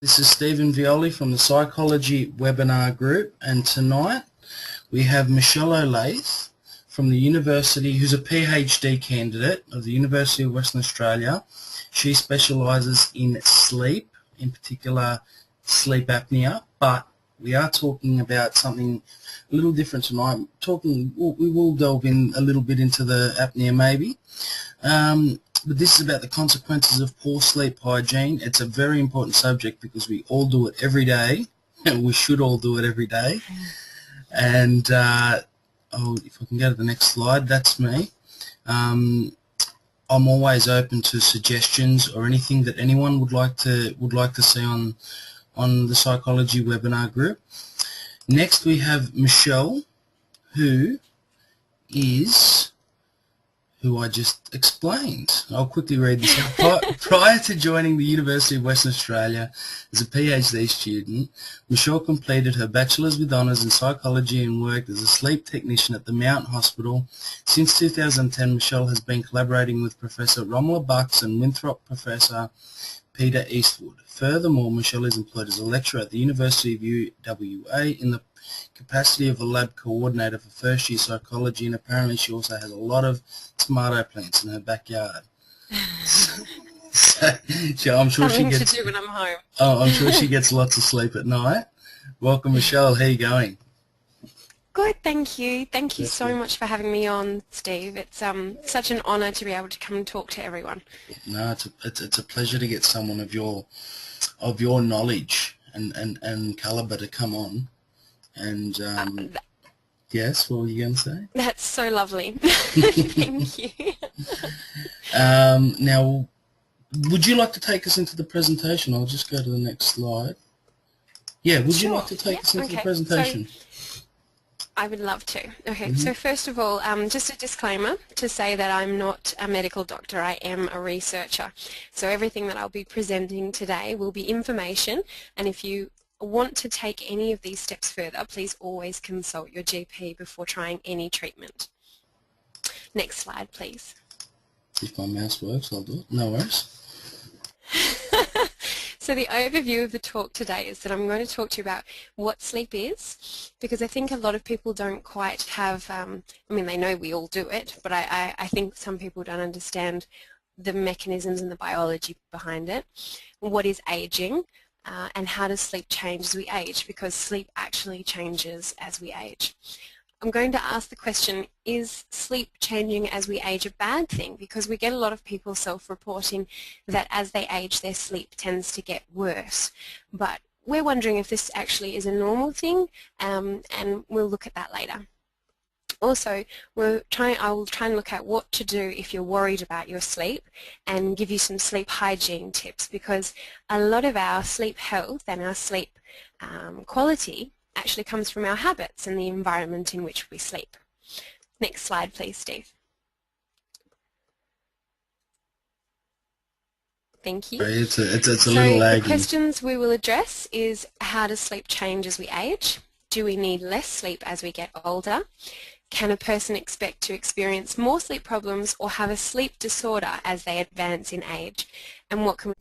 This is Stephen Violi from the Psychology Webinar Group, and tonight we have Michelle Olathe from the University, who's a PhD candidate of the University of Western Australia. She specialises in sleep, in particular sleep apnea, but we are talking about something a little different tonight. We will delve in a little bit into the apnea maybe. But this is about the consequences of poor sleep hygiene. It's a very important subject because we all do it every day. We should all do it every day. And if I can go to the next slide, that's me. I'm always open to suggestions or anything that anyone would like to see on the Psychology Webinar Group. Next we have Michelle, who I just explained. I'll quickly read this out. Prior to joining the University of Western Australia as a PhD student, Michelle completed her Bachelor's with Honours in Psychology and worked as a sleep technician at the Mount Hospital. Since 2010, Michelle has been collaborating with Professor Romola Bucks and Winthrop Professor Peter Eastwood. Furthermore, Michelle is employed as a lecturer at the University of UWA in the capacity of a lab coordinator for first-year psychology, and apparently she also has a lot of tomato plants in her backyard. So I'm sure Something to do when I'm home. I'm sure she gets lots of sleep at night. Welcome, Michelle. How are you going? Good, thank you. Thank you so much for having me on, Steve. It's such an honour to be able to come and talk to everyone. No, it's a pleasure to get someone of your knowledge and calibre to come on. And yes, what were you going to say? That's so lovely. Thank you. Now, would you like to take us into the presentation? I'll just go to the next slide. Yeah, would you like to take us into the presentation? So, I would love to. Okay, so first of all, just a disclaimer to say that I'm not a medical doctor, I am a researcher. So everything that I'll be presenting today will be information, and if you want to take any of these steps further, please always consult your GP before trying any treatment. Next slide, please. If my mouse works, I'll do it. No worries. So the overview of the talk today is that I'm going to talk to you about what sleep is, because I think a lot of people don't quite have, I mean, they know we all do it, but I think some people don't understand the mechanisms and the biology behind it. What is aging? And how does sleep change as we age, because sleep actually changes as we age. I'm going to ask the question, is sleep changing as we age a bad thing? Because we get a lot of people self-reporting that as they age their sleep tends to get worse. But we're wondering if this actually is a normal thing, and we'll look at that later. Also, I will try and look at what to do if you're worried about your sleep and give you some sleep hygiene tips, because a lot of our sleep health and our sleep quality actually comes from our habits and the environment in which we sleep. Next slide, please, Steve. Thank you. It's a little lagging. The questions we will address is, how does sleep change as we age? Do we need less sleep as we get older? Can a person expect to experience more sleep problems or have a sleep disorder as they advance in age? And what can we